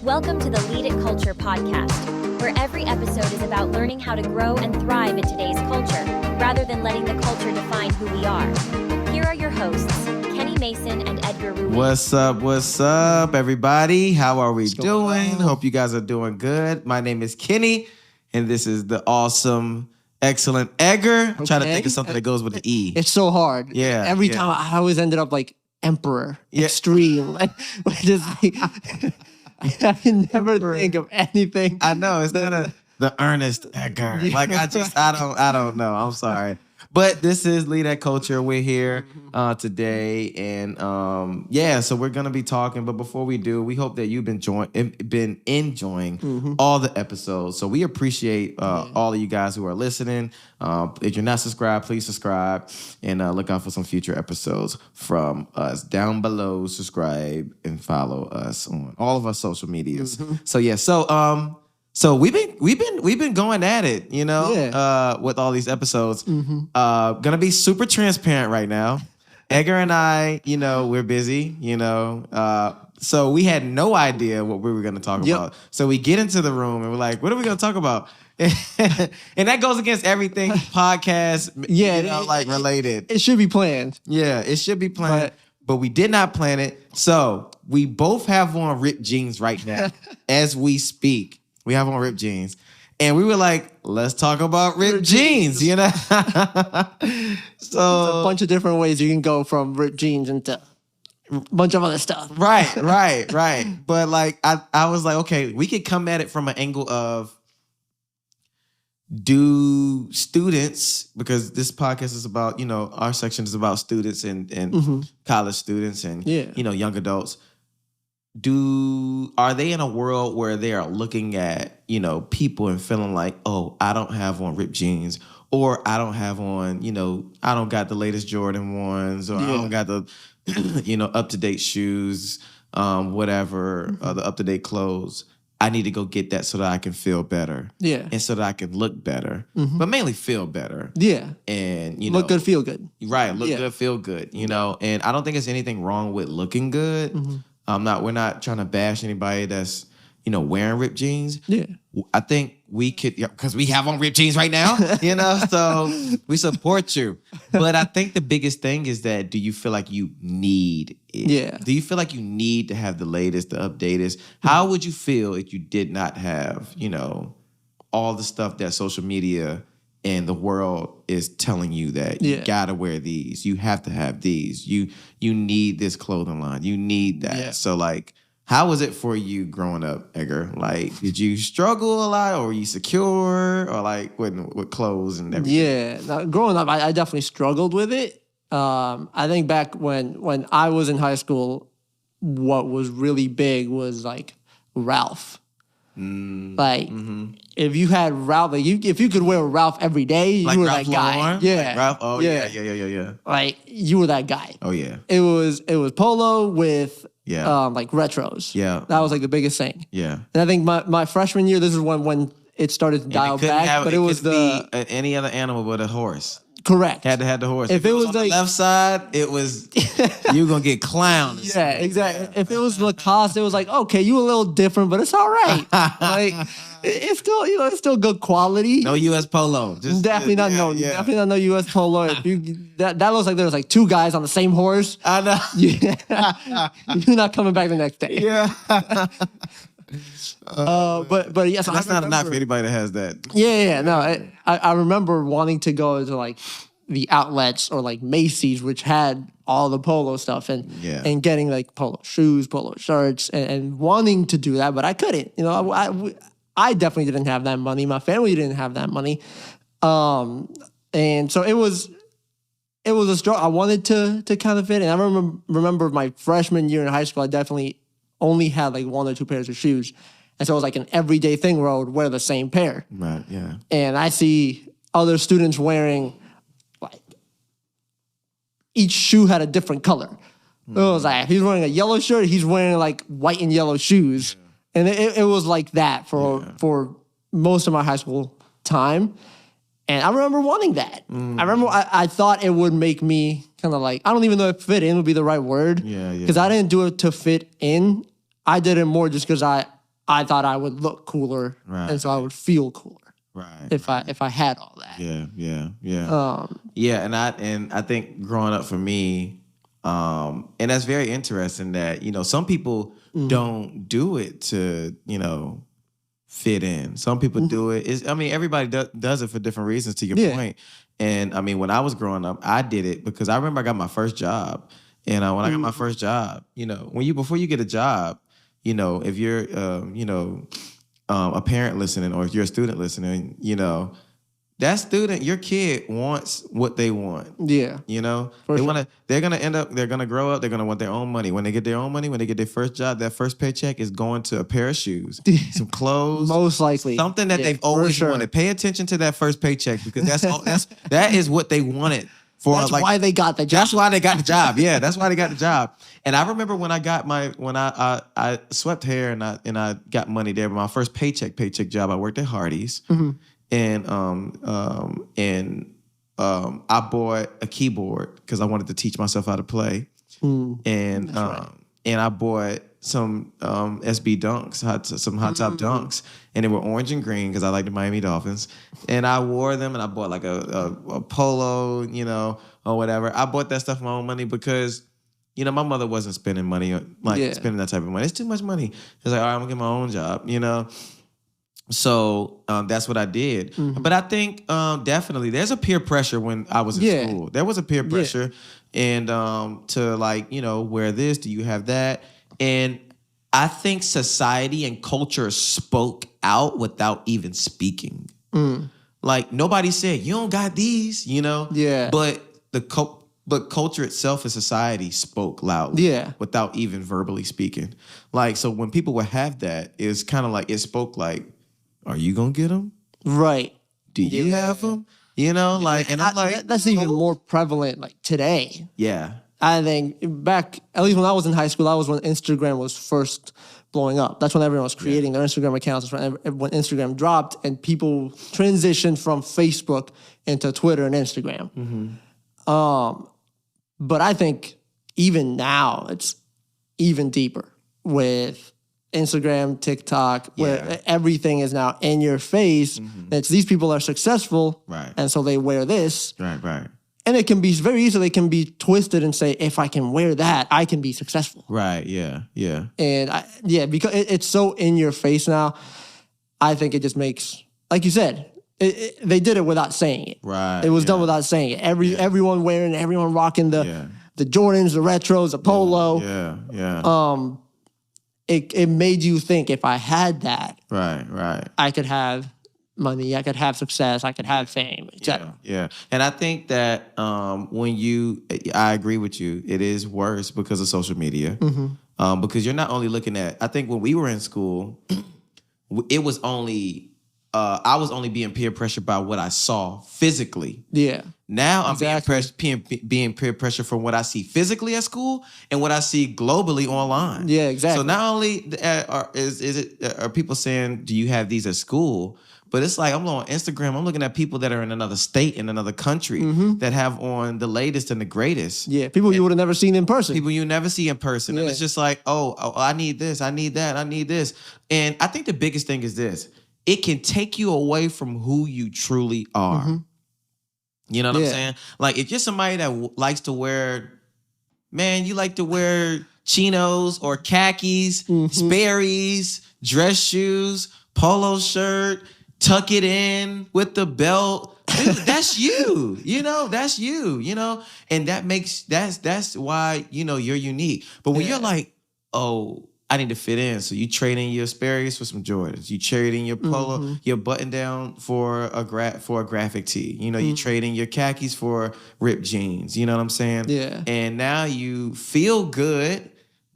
Welcome to the Lead It Culture podcast, where every episode is about learning how to grow and thrive in today's culture, rather than letting the culture define who we are. Here are your hosts, Kenny Mason and Edgar Rubin. What's up, everybody? How are we doing? Hope you guys are doing good. My name is Kenny, and this is the awesome, excellent Edgar. I'm trying to think of something that goes with the E. It's so hard. Yeah. Every time I always ended up like Emperor, Extreme. Which is like, I can never think of anything. I know, it's not the earnest Edgar. Like, I don't know. I'm sorry. But this is Lead That Culture. We're here today. And so we're going to be talking. But before we do, we hope that you've been enjoying all the episodes. So we appreciate all of you guys who are listening. If you're not subscribed, please subscribe. And look out for some future episodes from us. Down below, subscribe and follow us on all of our social medias. So we've been going at it, with all these episodes. Gonna be super transparent right now. Edgar and I, we're busy, so we had no idea what we were gonna talk about. So we get into the room and we're like, what are we gonna talk about? And that goes against everything podcast, related. It should be planned. Yeah, it should be planned, but we did not plan it. So we both have on ripped jeans right now as we speak. We have on ripped jeans. And we were like, let's talk about ripped jeans, So there's a bunch of different ways you can go from ripped jeans into a bunch of other stuff. Right. But like, I was like, okay, we could come at it from an angle of, do students, because this podcast is about, our section is about students and college students and, young adults. Are they in a world where they are looking at, people and feeling like, oh, I don't have on ripped jeans, or I don't have on, I don't got the latest Jordan ones, or I don't got the, up-to-date shoes, whatever, the up-to-date clothes. I need to go get that so that I can feel better. Yeah. And so that I can look better, but mainly feel better. Yeah. And, look good, feel good. Right. Look good, feel good, and I don't think there's anything wrong with looking good. We're not trying to bash anybody that's, wearing ripped jeans. Yeah. I think we could, because we have on ripped jeans right now, so we support you. But I think the biggest thing is that, do you feel like you need it? Yeah. Do you feel like you need to have the latest, the updatest? How would you feel if you did not have, all the stuff that social media and the world is telling you that you gotta wear these, you have to have these, you need this clothing line, you need that. Yeah. So like, how was it for you growing up, Edgar? Like, did you struggle a lot, or were you secure, or like with clothes and everything? Yeah, now, growing up, I definitely struggled with it. I think back when I was in high school, what was really big was like Ralph. If you had Ralph, if you could wear Ralph every day, like you were Ralph that guy. Lauren? Yeah, like Ralph. Oh yeah. Like you were that guy. Oh yeah. It was polo with like retros. Yeah, that was like the biggest thing. Yeah, and I think my freshman year, this is when it started to dial back. But it was any other animal but a horse. Correct. Had to have the horse. If it was on like the left side, it was you gonna get clowned. Yeah, exactly. Yeah. If it was Lacoste, it was like, okay, you a little different, but it's all right. Like it's still, it's still good quality. No U.S. Polo. Definitely not no U.S. Polo. If that looks like there was like two guys on the same horse. I know. You're not coming back the next day. Yeah. But yes, that's not a knock for anybody that has that. Yeah. No, I remember wanting to go to like the outlets or like Macy's, which had all the polo stuff, and getting like polo shoes, polo shirts, and wanting to do that, but I couldn't. I definitely didn't have that money. My family didn't have that money, and so it was a struggle. I wanted to kind of fit in. I remember my freshman year in high school, I definitely only had like one or two pairs of shoes. And so it was like an everyday thing where I would wear the same pair. Right, yeah. And I see other students wearing, like, each shoe had a different color. It was like, if he's wearing a yellow shirt, he's wearing like white and yellow shoes. Yeah. And it was like that for most of my high school time. And I remember wanting that. I remember I thought it would make me kind of like, I don't even know if fit in would be the right word. Yeah. Because I didn't do it to fit in. I did it more just because I I thought I would look cooler, and so I would feel cooler. If I had all that. And I think growing up for me, and that's very interesting that, some people don't do it to, fit in. Some people do it. Everybody does it for different reasons, to your point. And when I was growing up, I did it because I remember I got my first job. And when I got my first job, before you get a job, if you're, a parent listening, or if you're a student listening, that student, your kid wants what they want. Yeah. They're gonna grow up, they're gonna want their own money. When they get their own money, when they get their first job, that first paycheck is going to a pair of shoes, some clothes. Most likely. Something that they've always wanted. Pay attention to that first paycheck, because that is what they wanted. That's why they got the job. That's why they got the job. Yeah, that's why they got the job. And I remember when I got I swept hair and I got money there. But my first paycheck job, I worked at Hardee's, and I bought a keyboard because I wanted to teach myself how to play, and I bought some SB Dunks, some hot top Dunks, and they were orange and green because I like the Miami Dolphins, and I wore them, and I bought like a polo, or whatever. I bought that stuff with my own money because, my mother wasn't spending money, spending that type of money. It's too much money. It's like, all right, I'm gonna get my own job, So that's what I did. But I think definitely there's a peer pressure when I was in school. There was a peer pressure, and to wear this, do you have that? And I think society and culture spoke out without even speaking. Like, nobody said, you don't got these, Yeah. But culture itself and society spoke loudly without even verbally speaking. Like, so when people would have that, it's kind of like, it spoke like, are you going to get them? Right. Do you have them? And I'm like... That's even more prevalent, like, today. Yeah. I think back, at least when I was in high school, that was when Instagram was first blowing up. That's when everyone was creating their Instagram accounts. That's when Instagram dropped and people transitioned from Facebook into Twitter and Instagram. But I think even now, it's even deeper with Instagram, TikTok, where everything is now in your face. It's these people are successful, and so they wear this. Right. And it can be very easily twisted and say, if I can wear that, I can be successful. Right, yeah. And because it's so in your face now, I think it just makes, like you said, they did it without saying it. Right. It was done without saying it. Everyone rocking the Jordans, the retros, the polo. Yeah. It made you think, if I had that, right, I could have money, I could have success, I could have fame, etc. Yeah. And I think that I agree with you, it is worse because of social media. Because you're not only looking at, I think when we were in school, it was only, I was only being peer pressured by what I saw physically. Yeah. Now I'm being peer pressure from what I see physically at school and what I see globally online. Yeah, exactly. So not only are people saying, do you have these at school? But it's like, I'm on Instagram, I'm looking at people that are in another state, in another country, that have on the latest and the greatest. Yeah, people you would have never seen in person. People you never see in person. Yeah. And it's just like, oh, I need this, I need that, I need this. And I think the biggest thing is this. It can take you away from who you truly are. You know what I'm saying? Like, if you're somebody that likes to wear, you like to wear chinos or khakis, Sperry's, dress shoes, polo shirt, tuck it in with the belt. Dude, that's you. That's you, And that's why, you're unique. But when you're like, oh, I need to fit in. So you trade in your Sperry's for some Jordans. You trade in your polo, your button down for a graphic tee. You trade in your khakis for ripped jeans. You know what I'm saying? Yeah. And now you feel good,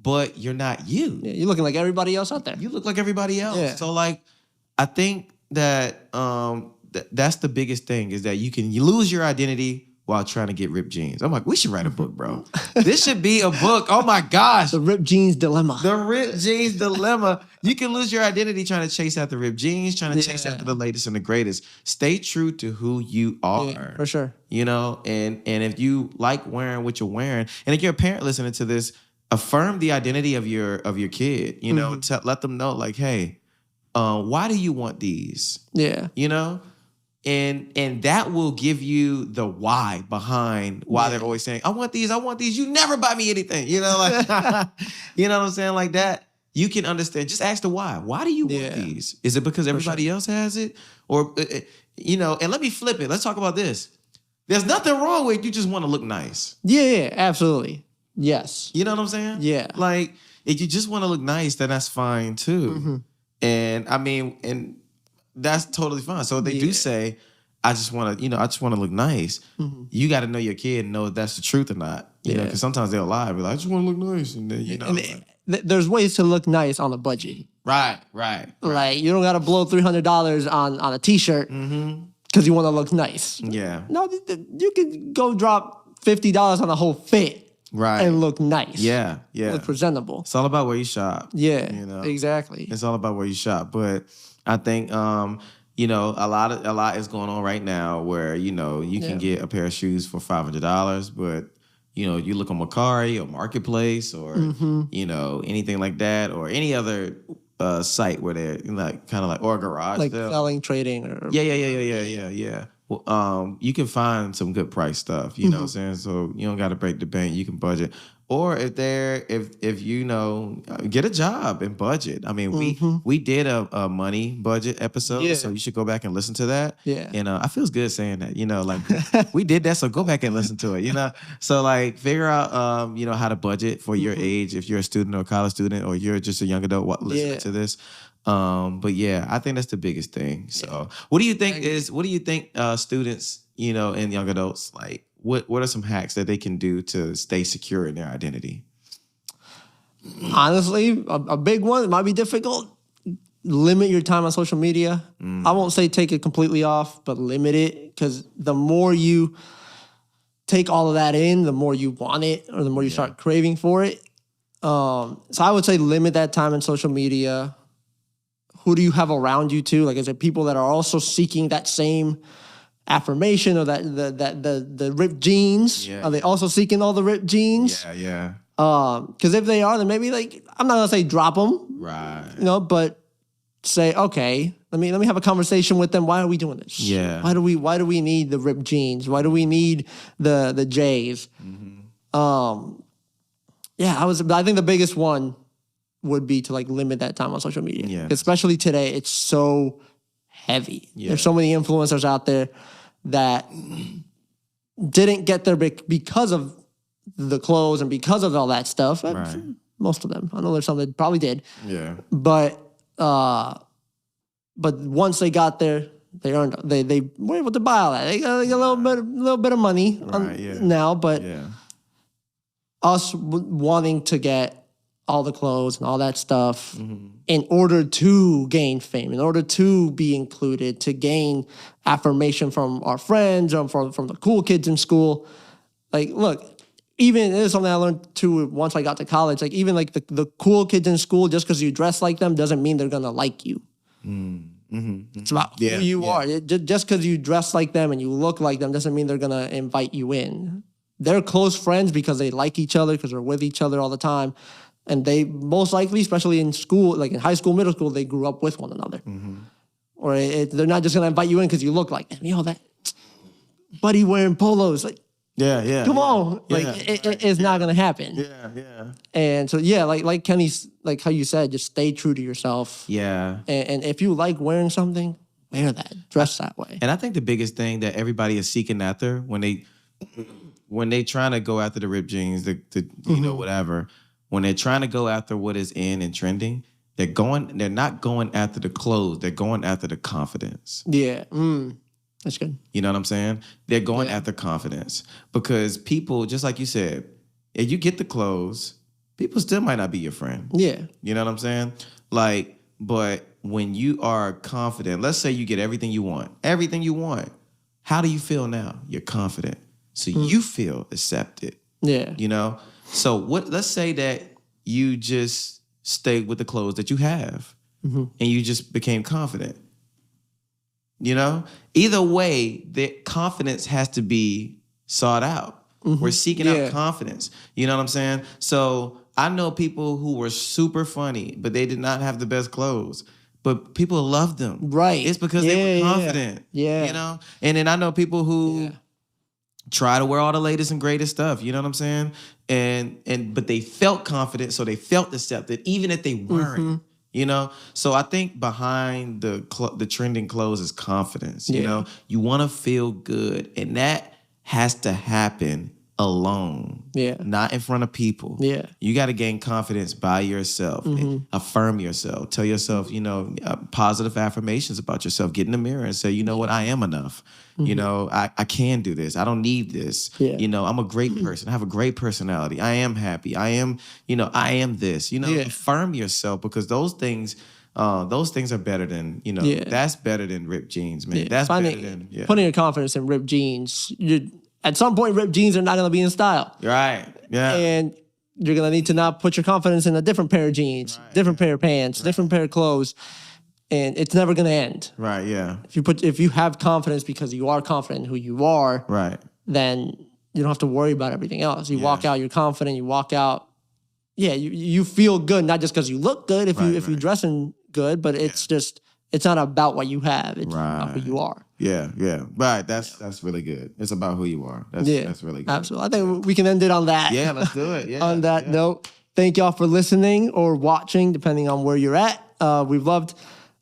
but you're not you. Yeah, you're looking like everybody else out there. You look like everybody else. Yeah. So like, I think that that's the biggest thing, is that you lose your identity while trying to get ripped jeans. I'm like, we should write a book, bro. This should be a book. Oh my gosh. The ripped jeans dilemma. The ripped jeans dilemma. You can lose your identity trying to chase after ripped jeans, trying to chase after the latest and the greatest. Stay true to who you are. Yeah, for sure. And if you like wearing what you're wearing, and if you're a parent listening to this, affirm the identity of your kid. Let them know, like, hey, Why do you want these? Yeah. You know? And that will give you the why behind why they're always saying, I want these. You never buy me anything. You know, like, you know what I'm saying? Like that, you can understand. Just ask the why. Why do you want these? Is it because everybody else has it? Or, you know, and let me flip it. Let's talk about this. There's nothing wrong with you just want to look nice. Yeah, absolutely. Yes. You know what I'm saying? Yeah. Like, if you just want to look nice, then that's fine too. And I mean, and that's totally fine. So if they do say, I just want to look nice. You got to know your kid and know if that's the truth or not. You know, because sometimes they'll lie. Be like, I just want to look nice. And then, you know. There's ways to look nice on a budget. Right. Like, you don't got to blow $300 on a t-shirt because you want to look nice. Yeah. No, you can go drop $50 on a whole fit. Right. And look nice. Yeah. Look presentable. It's all about where you shop. Yeah. You know? Exactly. It's all about where you shop. But I think you know, a lot is going on right now where, you know, you can get a pair of shoes for $500, but you know, you look on Mercari or Marketplace or you know, anything like that, or any other site where they're like kind of like, or a garage like sale. selling, trading, or Yeah. Well, you can find some good price stuff, you know what I'm saying? So you don't got to break the bank. You can budget. Or if you know, get a job and budget. I mean, we did a money budget episode, so you should go back and listen to that. Yeah. And I feels good saying that, you know, like we did that, so go back and listen to it, you know? So like figure out, you know, how to budget for your age, if you're a student or a college student, or you're just a young adult listening to this. But yeah, I think that's the biggest thing. So what do you think students, you know, and young adults, like, what are some hacks that they can do to stay secure in their identity? Honestly, a big one, it might be difficult. Limit your time on social media. I won't say take it completely off, but limit it, because the more you take all of that in, the more you want it, or the more you start craving for it. So I would say limit that time on social media. Who do you have around you too? Like, is it people that are also seeking that same affirmation, or that the ripped jeans? Are they also seeking all the ripped jeans? Yeah. Because if they are, then maybe, like, I'm not gonna say drop them, Right. you know, but say, okay, let me have a conversation with them. Why are we doing this? Yeah. Why do we need the ripped jeans? Why do we need the J's? I think the biggest one would be to, like, limit that time on social media. Yeah. Especially today, it's so heavy. Yeah. There's so many influencers out there that didn't get there because of the clothes and because of all that stuff. Right. Most of them. I know there's some that probably did. Yeah. But once they got there, they were able to buy all that. They got a little bit of money now. But us wanting to get all the clothes and all that stuff in order to gain fame, in order to be included, to gain affirmation from our friends or from the cool kids in school. Like, look, even this is something I learned too once I got to college. Like, even like the cool kids in school, just because you dress like them doesn't mean they're gonna like you. It's about who you are. Just because you dress like them and you look like them doesn't mean they're gonna invite you in. They're close friends because they like each other, because they're with each other all the time. And they most likely, especially in school, like in high school, middle school, they grew up with one another. Or they're not just going to invite you in because you look like them. You know, that buddy wearing polos. Like, come on. Like, it's not going to happen. Yeah. And so, like Kenny's, like how you said, just stay true to yourself. Yeah. And if you like wearing something, wear that. Dress that way. And I think the biggest thing that everybody is seeking after when they trying to go after the ripped jeans, the you know, whatever, when they're trying to go after what is in and trending, they're not going after the clothes, they're going after the confidence. Yeah. That's good. You know what I'm saying? They're going after confidence, because people, just like you said, if you get the clothes, people still might not be your friend. Yeah. You know what I'm saying? Like, but when you are confident, let's say you get everything you want. How do you feel now? You're confident. So you feel accepted. Yeah. You know? So let's say that you just stayed with the clothes that you have and you just became confident. You know? Either way, the confidence has to be sought out. We're seeking out confidence. You know what I'm saying? So I know people who were super funny, but they did not have the best clothes. but people loved them. Right. It's because they were confident. Yeah. You know? And then I know people who try to wear all the latest and greatest stuff. You know what I'm saying? But they felt confident, so they felt accepted, even if they weren't. You know? So I think behind the trending clothes is confidence. You know? You want to feel good. And that has to happen alone. Yeah. Not in front of people. Yeah. You got to gain confidence by yourself. And affirm yourself. Tell yourself, you know, positive affirmations about yourself. Get in the mirror and say, you know what, I am enough. You know, I can do this. I don't need this. Yeah. You know, I'm a great person. I have a great personality. I am happy. I am, you know, I am this. You know, affirm yourself, because those things are better than, you know, that's better than ripped jeans, man. That's better than putting your confidence in ripped jeans. At some point, ripped jeans are not going to be in style. Right. Yeah. And you're going to need to now put your confidence in a different pair of jeans, different pair of pants, different pair of clothes. And it's never going to end. Right, yeah. If you have confidence because you are confident in who you are, then you don't have to worry about everything else. You walk out, you're confident, you walk out. Yeah, you feel good, not just because you look good if you're dressing good, but it's just, it's not about what you have. It's about who you are. Yeah, yeah. Right. That's really good. It's about who you are. That's really good. Absolutely. I think we can end it on that. Yeah, let's do it. Yeah. On that note, thank y'all for listening or watching, depending on where you're at. We've loved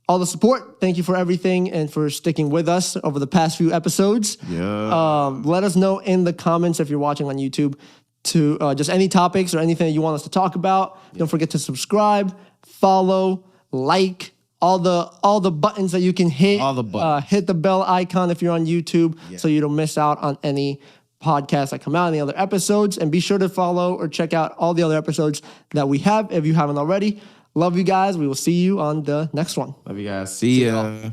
all the support. Thank you for everything and for sticking with us over the past few episodes. Yeah. Let us know in the comments if you're watching on YouTube to just any topics or anything that you want us to talk about. Don't forget to subscribe, follow, like, all the buttons that you can hit. All the buttons. Hit the bell icon if you're on YouTube so you don't miss out on any podcasts that come out, any other episodes. And be sure to follow or check out all the other episodes that we have if you haven't already. Love you guys. We will see you on the next one. Love you guys. See ya.